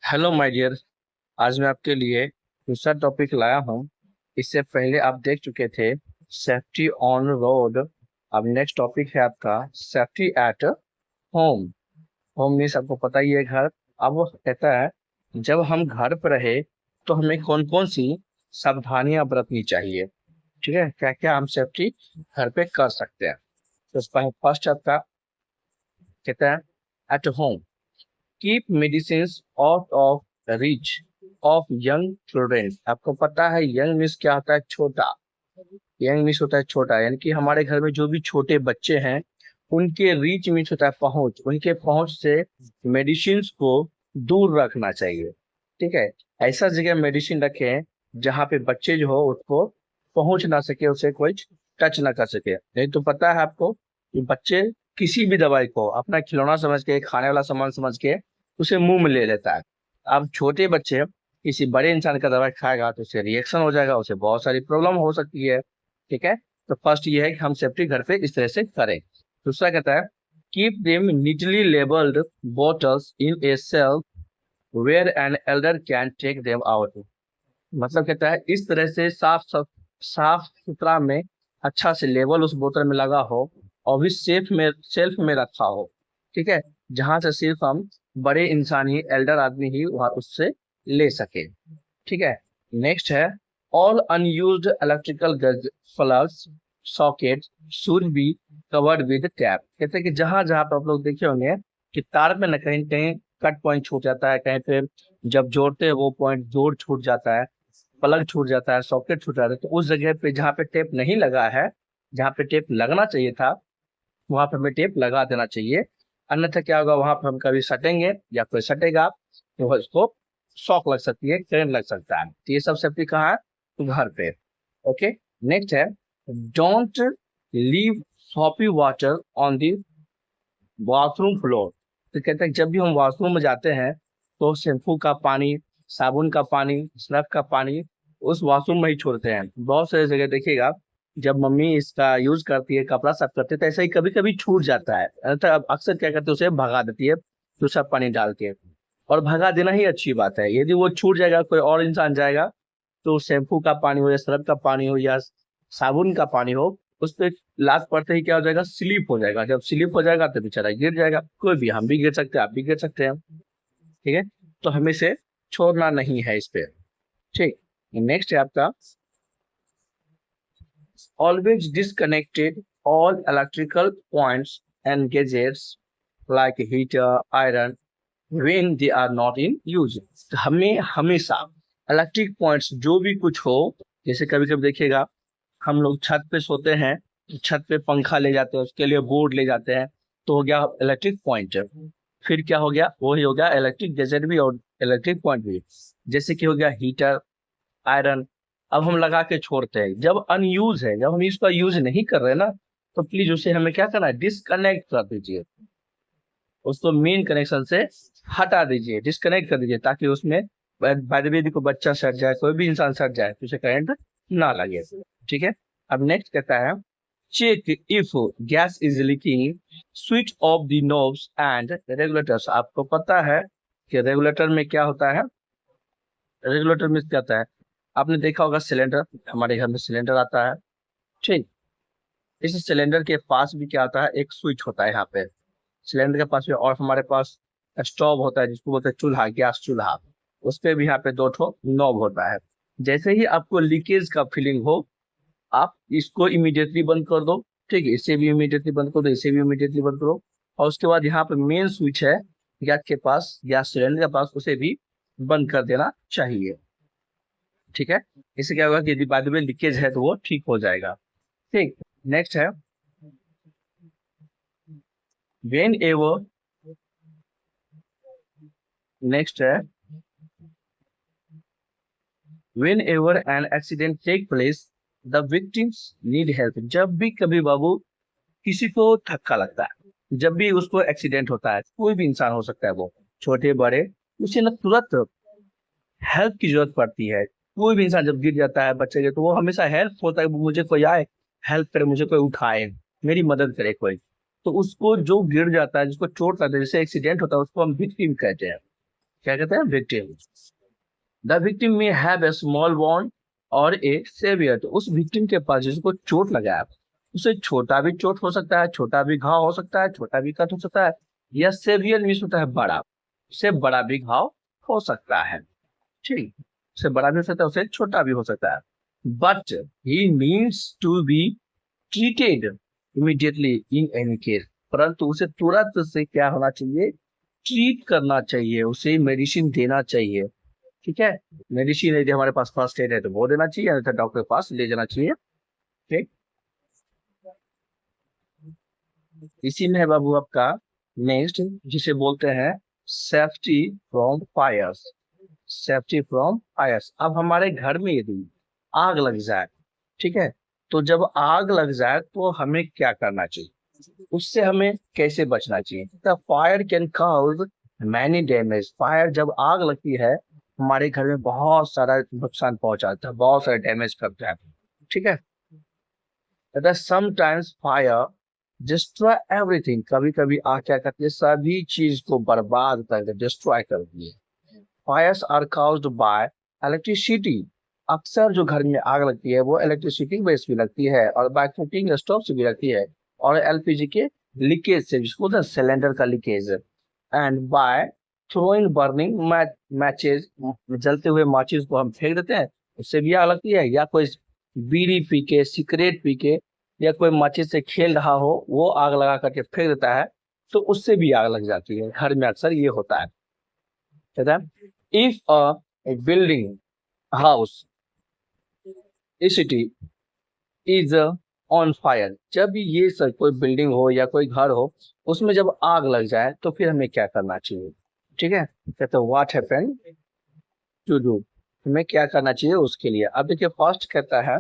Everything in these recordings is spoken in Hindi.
Hello my dear. आज मैं आपके लिए दूसरा टॉपिक लाया हूँ। इससे पहले आप देख चुके थे सेफ्टी ऑन रोड। अब नेक्स्ट टॉपिक है आपका safety at home. Home means आपको पता ही है, घर। अब वो कहता है जब हम घर पर रहे तो हमें कौन कौन सी सावधानियां बरतनी चाहिए। ठीक है, क्या क्या हम सेफ्टी घर पे कर सकते हैं। तो फर्स्ट आपका कहता है at home keep medicine out of reach of young children. आपको पता है यंग मीन्स क्या होता है? छोटा। यंग मीन्स होता है छोटा, यानी कि हमारे घर में जो भी छोटे बच्चे हैं उनके रीच मीन्स होता है पहुंच, उनके पहुंच से मेडिसिन को दूर रखना चाहिए। ठीक है, ऐसा जगह मेडिसिन रखें जहाँ पे बच्चे जो हो उसको पहुंच ना सके, उसे कोई टच ना कर सके। नहीं तो पता है आपको कि बच्चे किसी भी दवाई को अपना खिलौना समझ के, खाने वाला सामान समझ के उसे मुंह में ले लेता है। अब छोटे बच्चे किसी बड़े इंसान का दवाई खाएगा तो उसे रिएक्शन हो जाएगा, उसे बहुत सारी प्रॉब्लम हो सकती है। ठीक है, तो फर्स्ट ये है कि हम सेफ्टी घर पे इस तरह से करें। दूसरा कहता है keep them neatly labelled bottles in a shelf where an elder can take them out. मतलब कहता है इस तरह से साफ सुथरा में अच्छा से लेबल उस बोतल में लगा हो और भी सेल्फ में रखा हो। ठीक है, जहां से सिर्फ हम बड़े इंसान ही, एल्डर आदमी ही वहां उससे ले सके। ठीक है, नेक्स्ट है all unused electrical plugs socket should be covered with tap. कहते हैं कि जहां जहां पर आप लोग देखे होंगे कि तार पे न कहीं कहीं कट पॉइंट छूट जाता है, कहीं पे जब जोड़ते हैं वो पॉइंट जोड़ छूट जाता है, प्लग छूट जाता है, सॉकेट छूट जाता है, तो उस जगह पे जहाँ पे टेप नहीं लगा है, जहाँ पे टेप लगना चाहिए था वहां पे हमें टेप लगा देना चाहिए। अन्यथा क्या होगा, वहां पे हम कभी सटेंगे या कोई सटेगा तो उसको शॉक लग सकती है, करंट लग सकता है। तो ये सब सेफ्टी कहाँ है? तो घर पे। ओके, नेक्स्ट है don't leave soppy water on the washroom floor. तो कहते हैं जब भी हम वॉशरूम में जाते हैं तो शैम्पू का पानी, साबुन का पानी, सर्फ का पानी उस वॉशरूम में ही छोड़ते हैं। बहुत सारी जगह देखिएगा जब मम्मी इसका यूज करती है, कपड़ा साफ करती है, तो ऐसा ही कभी कभी छूट जाता है, अन्यथा अक्सर क्या करते हैं उसे भगा देती है दूसरा पानी डाल के। और भगा देना ही अच्छी बात है। यदि वो छूट जाएगा, कोई और इंसान जाएगा तो शैम्पू का पानी हो या सर्फ का पानी हो या साबुन का पानी हो, उस पे लात पड़ते ही क्या हो जाएगा, स्लिप हो जाएगा। जब स्लिप हो जाएगा तो बेचारा गिर जाएगा। कोई भी, हम भी गिर सकते हैं, आप भी गिर सकते हैं। ठीक है, तो हमें से छोड़ना नहीं है इस पे। ठीक, नेक्स्ट है आपका always disconnected all electrical points and gadgets like heater, iron when they are not in use. हमें हमेशा इलेक्ट्रिक पॉइंट्स जो भी कुछ हो, जैसे कभी कभी देखिएगा हम लोग छत पे सोते हैं, छत पे पंखा ले जाते हैं, उसके लिए बोर्ड ले जाते हैं, तो हो गया इलेक्ट्रिक पॉइंट। फिर क्या हो गया, वही हो गया इलेक्ट्रिक गैजेट भी और इलेक्ट्रिक पॉइंट भी। जैसे कि हो गया हीटर, आयरन। अब हम लगा के छोड़ते हैं, जब अनयूज है, जब हम इसका यूज नहीं कर रहे ना, तो प्लीज उसे हमें क्या करना है, डिसकनेक्ट कर दीजिए। उसको मेन कनेक्शन से हटा दीजिए, डिस्कनेक्ट कर दीजिए, ताकि उसमें बाय द वे को बच्चा सट जाए, कोई भी इंसान सट जाए तो उसे करंट ना लगे। ठीक है, अब नेक्स्ट कहता है check if gas is leaking, switch off the knobs and regulators. आपको पता है कि रेगुलेटर में क्या होता है? रेगुलेटर में क्या होता है? आपने देखा होगा सिलेंडर, हमारे घर में सिलेंडर आता है। ठीक, इस सिलेंडर के पास भी क्या होता है, एक स्विच होता है यहाँ पे सिलेंडर के पास भी। और हमारे पास स्टोव होता है जिसको बोलते हैं चूल्हा, गैस चूल्हा। उस पे भी यहाँ पे दो ठो नॉब होता है। जैसे ही आपको लीकेज का फीलिंग हो, आप इसको इमीडिएटली बंद कर दो। ठीक है, इसे भी इमीडिएटली बंद कर दो, इसे भी इमीडिएटली बंद करो। और उसके बाद यहाँ पे मेन स्विच है गैस के पास, गैस सिलेंडर के पास, उसे भी बंद कर देना चाहिए। ठीक है, इससे क्या होगा कि यदि बाद में लीकेज है तो वो ठीक हो जाएगा। ठीक, नेक्स्ट है वेन एवर, नेक्स्ट है whenever an accident take place the victims need help। जब भी कभी बाबू किसी को धक्का लगता है, जब भी उसको एक्सीडेंट होता है, कोई भी इंसान हो सकता है, वो छोटे बड़े, उसे ना तुरंत हेल्प की जरूरत पड़ती है। कोई भी इंसान जब गिर जाता है, बच्चे के, तो वो हमेशा हेल्प होता है, मुझे कोई आए, हेल्प करे, मुझे कोई उठाए, मेरी मदद करे कोई। तो उसको जो गिर जाता है, जिसको चोट लगता है, जैसे एक्सीडेंट होता है, उसको हम विक्टिम कहते हैं। क्या कहते हैं, विक्टिम। द विक्टिम में हैव ए स्मॉल वॉन्ड और ए सेवियर, तो उस विक्टिम के पास जिसको चोट लगा है उसे छोटा भी चोट हो सकता है, छोटा भी घाव हो सकता है, छोटा भी कट हो सकता है, या सेवियर मीन्स होता है बड़ा, उससे बड़ा भी घाव हो सकता है। ठीक, उससे बड़ा भी हो सकता है, उससे छोटा भी हो सकता है। But he means to be treated immediately in any case, परंतु उसे तुरंत से क्या होना चाहिए, ट्रीट करना चाहिए, उसे मेडिसिन देना चाहिए। ठीक है, मेडिसिन यदि हमारे पास फर्स्ट एड है तो वो देना चाहिए, अन्यथा डॉक्टर के पास ले जाना चाहिए। ठीक, इसी में है बाबू आपका नेक्स्ट, जिसे बोलते हैं safety from fires. Safety from fires, अब हमारे घर में यदि आग लग जाए, ठीक है, तो जब आग लग जाए तो हमें क्या करना चाहिए, उससे हमें कैसे बचना चाहिए। The fire can cause many damage, fire जब आग लगती है हमारे घर में बहुत सारा नुकसान पहुंचाता है, बहुत सारा डैमेज करता है। ठीक है, समटाइम्स फायर डिस्ट्रॉय एवरीथिंग, कभी कभी आग क्या करती है, सभी चीज को बर्बाद कर डिस्ट्रॉय कर दी है। Fires are caused by electricity, अक्सर जो घर में आग लगती है वो इलेक्ट्रिसिटी बेस भी लगती है, और बाय कुकिंग स्टोव से भी लगती है, और एलपीजी के लीकेज से, जिसको बोलते हैं सिलेंडर का leakage, and by throwing burning matches, जलते हुए माचिस को हम फेंक देते हैं, उससे भी आग लगती है, या कोई बीड़ी पी के, सिगरेट पी के, या कोई माचिस से खेल रहा हो वो आग लगा करके फेंक देता है, तो उससे भी आग लग जाती है। घर में अक्सर ये होता है। कहता है if a building house A city is on fire, जब भी ये सब कोई बिल्डिंग हो या कोई घर हो उसमें जब आग लग जाए तो फिर हमें क्या करना चाहिए। ठीक है, कहते हैं व्हाट हैपन टू डू, हमें क्या करना चाहिए उसके लिए। अब देखिए फर्स्ट कहता है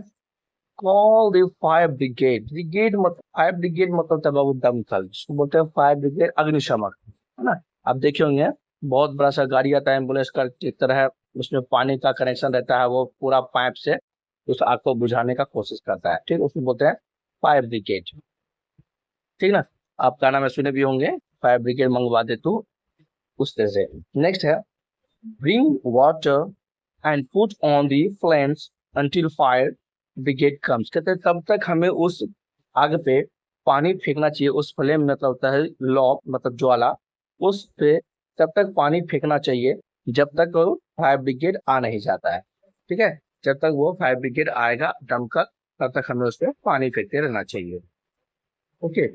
call the fire brigade. Brigade मतलब, फायर ब्रिगेड मतलब था बाबू दमकल, जिसको बोलते हैं फायर ब्रिगेड, अग्निशमन, है ना। आप देखे होंगे बहुत बड़ा सा गाड़ी आता है एम्बुलेंस का एक तरह, उसमें पानी का कनेक्शन रहता है, वो पूरा पाइप से उस आग को बुझाने का कोशिश करता है। ठीक, उसमें बोलते हैं फायर ब्रिगेड। ठीक ना, आप गाना में सुने भी होंगे, फायर ब्रिगेड मंगवा दे तू, उस तरह से। नेक्स्ट है bring water and put on the flames until fire brigade comes, कहते हैं तब तक हमें उस आग पे पानी फेंकना चाहिए, उस फ्लेम मतलब होता है लौ मतलब ज्वाला, उस पे तब तक पानी फेंकना चाहिए जब तक वो फायर ब्रिगेड आ नहीं जाता है। ठीक है, जब तक वो फायर ब्रिगेड आएगा दमकल, तब तक हमें उस पर पानी फेंकते रहना चाहिए। ओके,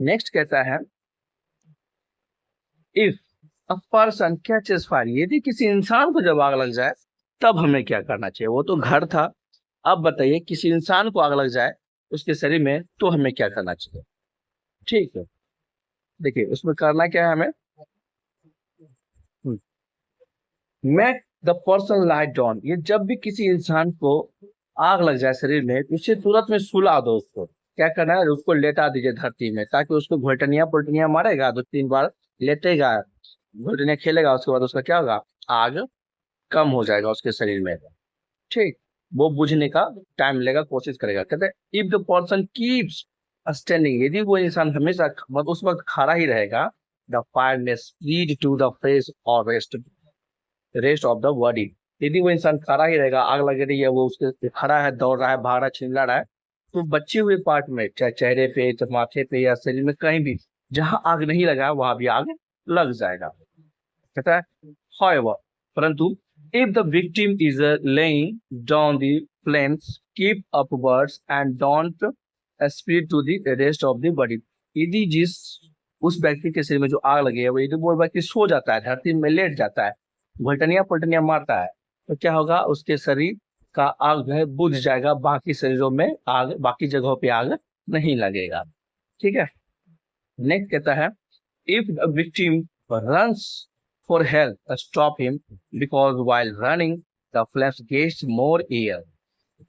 नेक्स्ट कहता है if a person catches fire, यदि किसी इंसान को जब आग लग जाए तब हमें क्या करना चाहिए। वो तो घर था, अब बताइए किसी इंसान को आग लग जाए उसके शरीर में तो हमें क्या करना चाहिए। ठीक है, देखिए उसमें करना क्या है हमें, make the person light down, ये जब भी किसी इंसान को आग लग जाए शरीर में तो उसे तुरंत में सुला दो, उसको क्या करना है, उसको लेटा दीजिए धरती में, ताकि उसको घोटनिया पुलटनिया मारेगा, 2-3 बार लेटेगा, घोटनिया खेलेगा, उसके बाद उसका क्या होगा, आग कम हो जाएगा उसके शरीर में। ठीक, वो बुझने का टाइम लेगा, कोशिश करेगा। कहते हैं if the person keeps standing, यदि वो इंसान हमेशा मतलब उस वक्त खड़ा ही रहेगा, द फायर में स्प्रेड टू द फेस और रेस्ट ऑफ द बॉडी, यदि वो इंसान खड़ा ही रहेगा, आग लग रही है, वो उसके खड़ा है, दौड़ रहा है, भाग रहा है, चिल्ला रहा है, तो बचे हुए पार्ट में चाहे चेहरे पे, चाहे माथे पे, या शरीर में कहीं भी जहां आग नहीं लगा वहां भी आग लग जाएगा। कहता है however, परंतु if the victim is laying down the flames, keep upwards and don't spread to the rest of the body, यदि जिस उस व्यक्ति के शरीर में जो आग लगी है वो यदि वो व्यक्ति सो जाता है, धरती में लेट जाता है, घुटनिया पलटनिया मारता है, तो क्या होगा, उसके शरीर का आग जो है बुझ जाएगा, बाकी शरीरों में आग, बाकी जगहों पे आग नहीं लगेगा। ठीक है, नेक्स्ट कहता है if a victim runs for help, stop him because while running the flames gets more air,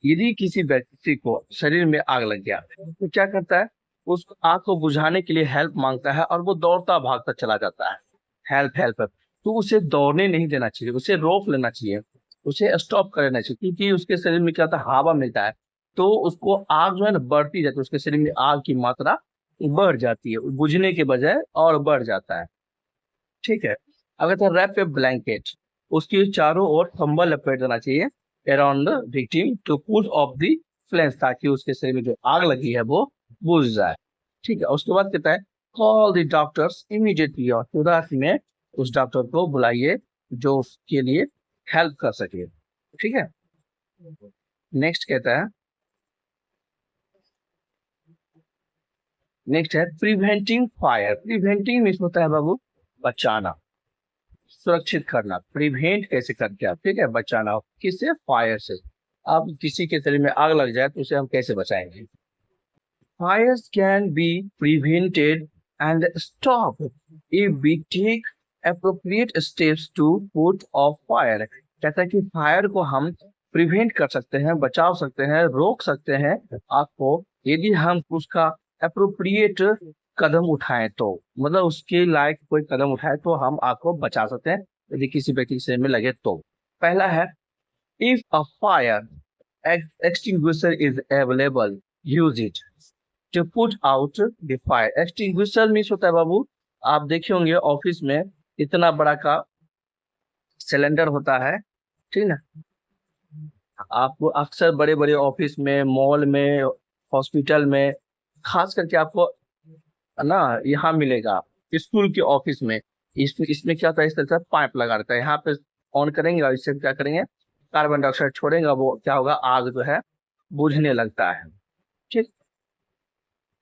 यदि किसी व्यक्ति को शरीर में आग लग गया तो क्या करता है, उस आग को बुझाने के लिए हेल्प मांगता है और वो दौड़ता भागता चला जाता है, हेल्प हेल्प, तो उसे दौड़ने नहीं देना चाहिए, उसे रोक लेना चाहिए, उसे स्टॉप कर लेना चाहिए, क्योंकि उसके शरीर में क्या होता है, हवा मिलता है, तो उसको आग जो है ना बढ़ती जाती है, उसके शरीर में आग की मात्रा बढ़ जाती है, बुझने के बजाय और बढ़ जाता है। ठीक है, अब कहते हैं रैप ए ब्लैंकेट, उसकी चारों ओर कंबल लपेट देना चाहिए around the victim to put off the flames, ताकि उसके शरीर में जो आग लगी है वो बुझ जाए। ठीक है, उसके बाद कहता है कॉल द डॉक्टर्स इमीडिएटली, और तुरंत में उस डॉक्टर को बुलाइए जो उसके लिए हेल्प कर सके। ठीक है, नेक्स्ट कहता है, नेक्स्ट है प्रिवेंटिंग फायर। प्रिवेंटिंग मीन्स होता है बाबू बचाना, सुरक्षित करना। प्रिवेंट कैसे करते हैं आप, ठीक है, बचाना किससे, फायर से। अब किसी के शरीर में आग लग जाए तो उसे हम कैसे बचाएंगे। Fires can be prevented and stopped if we take appropriate steps to put off fire। कहता है कि फायर को हम प्रिवेंट कर सकते हैं, बचाव सकते हैं, रोक सकते हैं आग को, यदि हम उसका अप्रोप्रिएट कदम उठाएं तो, मतलब उसके लायक कोई कदम उठाए तो हम आग को बचा सकते हैं यदि किसी व्यक्ति के शरीर में लगे तो। पहला है if a fire extinguisher is available, use it to put out the fire। extinguisher means होता है बाबू, आप देखे होंगे ऑफिस में इतना बड़ा का सिलेंडर होता है, ठीक ना। आपको अक्सर बड़े बड़े ऑफिस में, मॉल में, हॉस्पिटल में, खास करके आपको ना यहाँ मिलेगा, स्कूल के ऑफिस में। इसमें क्या होता है, इस तरह से पाइप लगा रहता है, यहाँ पे ऑन करेंगे और इससे क्या करेंगे, कार्बन डाइऑक्साइड छोड़ेंगे, वो क्या होगा, आग जो है बुझने लगता है। ठीक,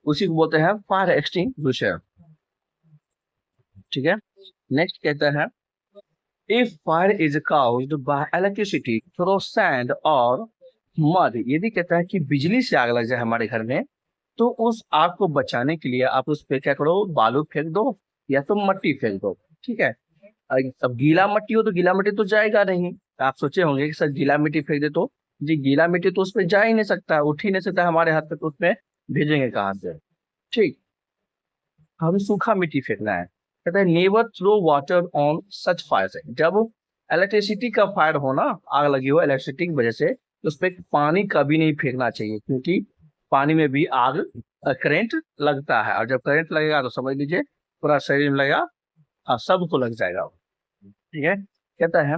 उसी को बोलते हैं फायर एक्सटिंग्विशर। ठीक है, नेक्स्ट कहता है if fire is caused by electricity through sand और मड। यदि कहता है कि बिजली से आग लग जाए हमारे घर में, तो उस आग को बचाने के लिए आप उस पे क्या करो, बालू फेंक दो या तो मट्टी फेंक दो। ठीक है, अब गीला मट्टी हो तो गीला मट्टी तो जाएगा नहीं। आप सोचे होंगे कि सर गीला मिट्टी फेंक दे तो, जी गीला मिट्टी तो उस पर जा ही नहीं सकता, उठ ही नहीं सकता हमारे हाथ पे, तो उसमें भेजेंगे कहाँ से। ठीक, हमें सूखा मिट्टी फेंकना है। कहता है never throw water on such fire. जब इलेक्ट्रिसिटी का फायर हो ना, आग लगी हो इलेक्ट्रिसिटी की वजह से, तो उस पर पानी कभी नहीं फेंकना चाहिए, क्योंकि पानी में भी आग करंट लगता है, और जब करंट लगेगा तो समझ लीजिए पूरा शरीर में लगेगा, सबको लग जाएगा। ठीक है, कहता है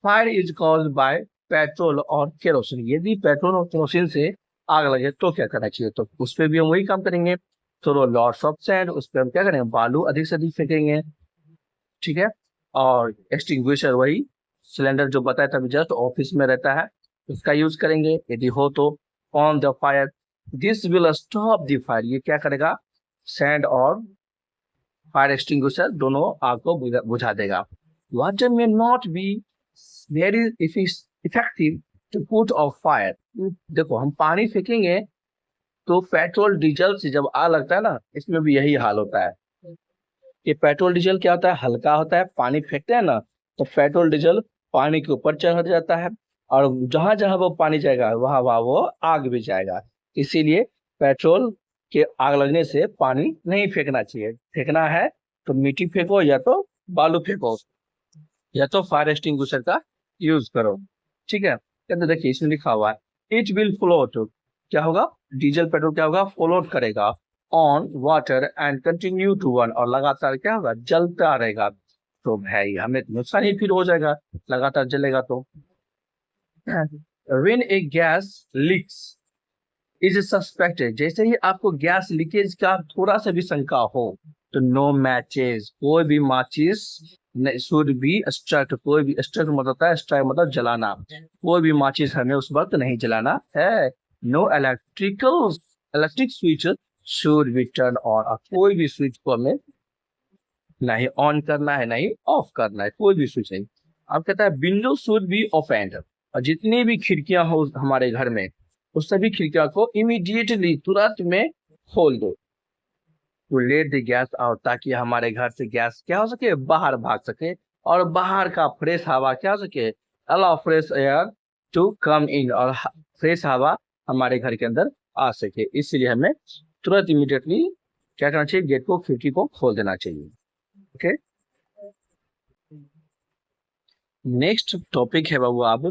fire is caused by petrol और केरोसिन। यदि पेट्रोल और केरोसिन से आग लगे तो क्या करना चाहिए, तो उस पर भी हम वही काम करेंगे, थ्रो लॉट्स ऑफ सैंड, उस पर हम क्या करेंगे, बालू अधिक से अधिक फेंकेंगे। ठीक है, और एक्सटिंग्विशर वही सिलेंडर जो बताया था जस्ट ऑफिस में रहता है, उसका यूज करेंगे यदि हो तो। On the fire this will stop the fire, ये क्या करेगा, सैंड और फायर एक्सटिंग्विशर दोनों आग को बुझा देगा। Water may not be very effective to put off fire. देखो हम पानी फेंकेंगे तो पेट्रोल डीजल से जब आग लगता है ना, इसमें भी यही हाल होता है कि पेट्रोल डीजल क्या होता है, हल्का होता है, पानी फेंकते हैं ना तो पेट्रोल डीजल पानी के ऊपर चढ़ जाता है, और जहां जहां वो पानी जाएगा वहां वहां वो आग भी जाएगा। इसीलिए पेट्रोल के आग लगने से पानी नहीं फेंकना चाहिए, फेंकना है तो मिट्टी फेंको या तो बालू फेंको या तो फायर एक्सटिंग्विशर का यूज करो। ठीक है, कहते देखिए इसमें लिखा हुआ है इट विल फ्लोट, क्या होगा, डीजल पेट्रोल क्या होगा, फ्लोट करेगा on water and continue to burn, और लगातार क्या होगा, जलता रहेगा। तो भाई हमें नुकसान ही फिर हो जाएगा, लगातार जलेगा तो। When A gas leaks is suspected, जैसे ही आपको गैस लीकेज का थोड़ा सा भी शंका हो तो नो मैचेस, कोई भी माचिस शुड बी स्ट्रक, कोई भी स्ट्रक मतलब होता है, स्ट्राइक मतलब जलाना, कोई भी माचिस हमें उस वक्त नहीं जलाना है। No electric switch should be turn on, कोई भी स्विच को हमें नहीं ऑन करना है नहीं ऑफ करना है, कोई भी स्विच नहीं। अब कहता है विंडो शुड बी ओपन, और जितनी भी खिड़कियां हो हमारे घर में उस सभी खिड़कियों को इमीडिएटली तुरंत में खोल दो, to let the gas out, ताकि हमारे घर से गैस क्या हो सके, बाहर भाग सके, और बाहर का फ्रेश हवा क्या हो सके, allow fresh air to come in, और फ्रेश हवा हमारे घर के अंदर आ सके। इसलिए हमें तुरंत इमीडिएटली क्या करना चाहिए, गेट को, खिड़की को खोल देना चाहिए। ओके, नेक्स्ट टॉपिक है बाबू आप,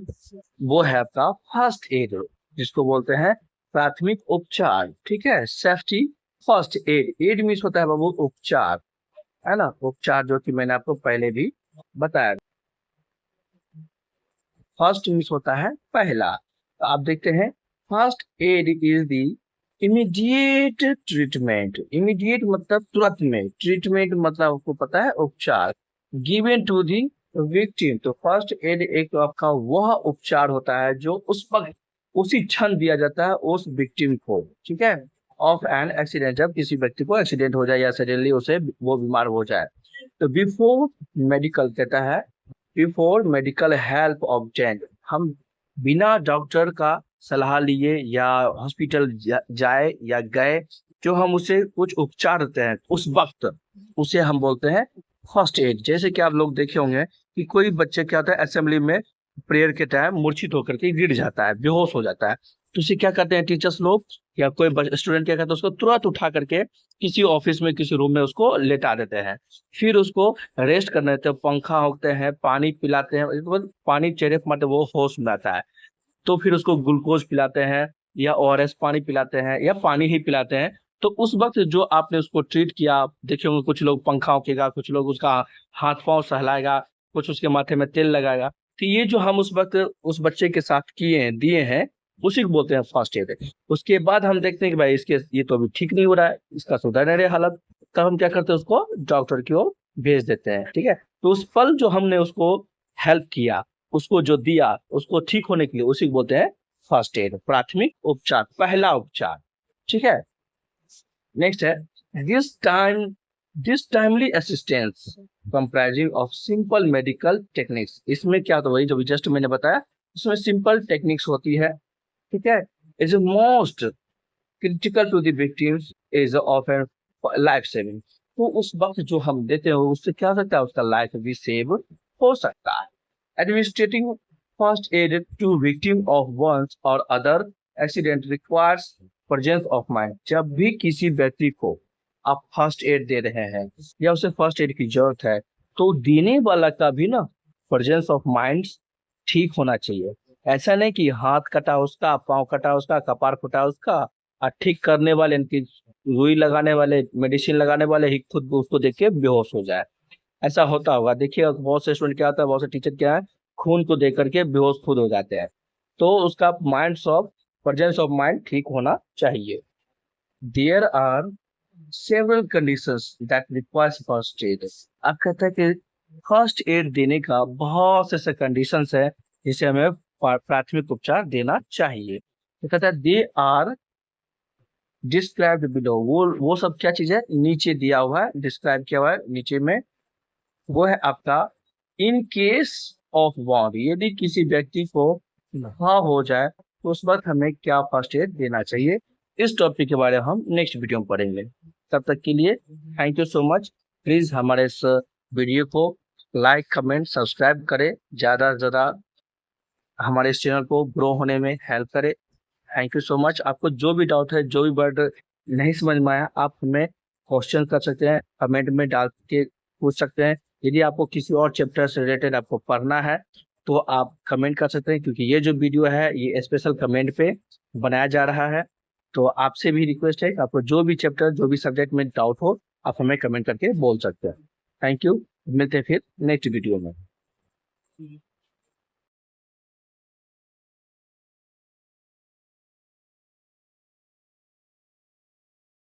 वो है आपका फर्स्ट एड, जिसको बोलते हैं प्राथमिक उपचार। ठीक है, safety first aid, aid means होता है बाबू उपचार, है ना, उपचार जो कि मैंने आपको पहले भी बताया। फर्स्ट मीन्स होता है पहला। तो आप देखते हैं first aid is the immediate treatment. Immediate मतलब तुरंत में, ट्रीटमेंट मतलब आपको पता है उपचार। गिवन टू दी विक्टिम, तो फर्स्ट एड एक आपका वह उपचार होता है जो उस वक्त उसी क्षण दिया जाता है उस विक्टिम को, ठीक है। ऑफ एन एक्सीडेंट, जब किसी व्यक्ति को एक्सीडेंट हो जाए या सडनली उसे वो बीमार हो जाए। तो बिफोर मेडिकल कहता है, बिफोर मेडिकल हेल्प ऑब्टेन्ड, हम बिना डॉक्टर का सलाह लिए या हॉस्पिटल जाए या गए, जो हम उसे कुछ उपचार देते हैं उस वक्त, उसे हम बोलते हैं फर्स्ट एड। जैसे कि आप लोग देखे होंगे कि कोई बच्चे क्या होता है असेंबली में प्रेयर के टाइम मूर्छित होकर के गिर जाता है, बेहोश हो जाता है, तो उसे क्या करते हैं टीचर्स लोग या कोई स्टूडेंट क्या करते हैं, उसको तुरंत उठा करके किसी ऑफिस में किसी रूम में उसको लेटा देते हैं, फिर उसको रेस्ट करने देते हैं, पंखा होते हैं, पानी पिलाते हैं, इसके बाद पानी चेहरे पर मारते वो होश में आता है, तो फिर उसको ग्लूकोज पिलाते हैं या ओआरएस पानी पिलाते हैं या पानी ही पिलाते हैं। तो उस वक्त जो आपने उसको ट्रीट किया, देखे होंगे कुछ लोग पंखा होकेगा, कुछ लोग उसका हाथ पांव सहलाएगा, कुछ उसके माथे में तेल लगाएगा। तो ये जो हम उस वक्त उस बच्चे के साथ किए हैं, दिए हैं, उसी को बोलते हैं फर्स्ट एड। उसके बाद हम देखते हैं कि भाई इसके ये तो अभी ठीक नहीं हो रहा है, इसका सुधर नहीं रही हालत, तब हम क्या करते हैं उसको डॉक्टर की ओर भेज देते हैं, ठीक है। तो उस पल जो हमने उसको हेल्प किया, उसको जो दिया उसको ठीक होने के लिए, उसी को बोलते हैं फर्स्ट एड, प्राथमिक उपचार, पहला उपचार, ठीक है। नेक्स्ट है this timely assistance comprising of simple medical techniques. इसमें क्या, तो वही जो जस्ट मैंने बताया, इसमें सिंपल टेक्निक्स होती है, ठीक है। Is most critical to the victims, is often life saving. तो उस वक्त जो हम देते हैं उससे क्या हो सकता है, उसका लाइफ भी सेव हो सकता है। Administrating first aid to victim of one's or other accident requires presence of mind. जब भी किसी व्यक्ति को आप फर्स्ट एड दे रहे हैं या उसे फर्स्ट एड की जरूरत है, तो देने वाला का भी ना प्रेजेंस ऑफ माइंड ठीक होना चाहिए। ऐसा नहीं कि हाथ कटा उसका, पाँव कटा उसका, कपार फूटा उसका, और ठीक करने वाले इनकी रुई लगाने वाले, मेडिसिन लगाने वाले ही खुद उसको देख के बेहोश हो जाए। ऐसा होता होगा, देखिए बहुत से स्टूडेंट क्या होता है, बहुत से टीचर क्या है, खून को देख करके बेहोश खुद हो जाते हैं। तो उसका mind of presence of mind ठीक होना चाहिए। There are several conditions that requires first aid. अब कहता है कि फर्स्ट एड देने का बहुत से कंडीशंस है जिसे हमें प्राथमिक उपचार देना चाहिए। तो कहता है दे आर डिस्क्राइब्ड बिलो, वो सब क्या चीज है, नीचे दिया हुआ है, डिस्क्राइब किया हुआ है नीचे में। वो है आपका इन केस ऑफ वॉन्ट, यदि किसी व्यक्ति को घाव हो जाए तो उस वक्त हमें क्या फर्स्ट एड देना चाहिए। इस टॉपिक के बारे में हम नेक्स्ट वीडियो में पढ़ेंगे। तब तक के लिए thank you so much. Please हमारे इस वीडियो को लाइक कमेंट सब्सक्राइब करें, ज़्यादा से ज़्यादा हमारे इस चैनल को ग्रो होने में हेल्प करें। Thank you so much. आपको जो भी डाउट है, जो भी वर्ड नहीं समझ में आया, आप हमें क्वेश्चन कर सकते हैं, कमेंट में डाल के पूछ सकते हैं। यदि आपको किसी और चैप्टर से रिलेटेड आपको पढ़ना है तो आप कमेंट कर सकते हैं, क्योंकि ये जो वीडियो है ये स्पेशल कमेंट पे बनाया जा रहा है। तो आपसे भी रिक्वेस्ट है कि आपको जो भी चैप्टर, जो भी सब्जेक्ट में डाउट हो, आप हमें कमेंट करके बोल सकते हैं। थैंक यू, मिलते हैं फिर नेक्स्ट वीडियो में।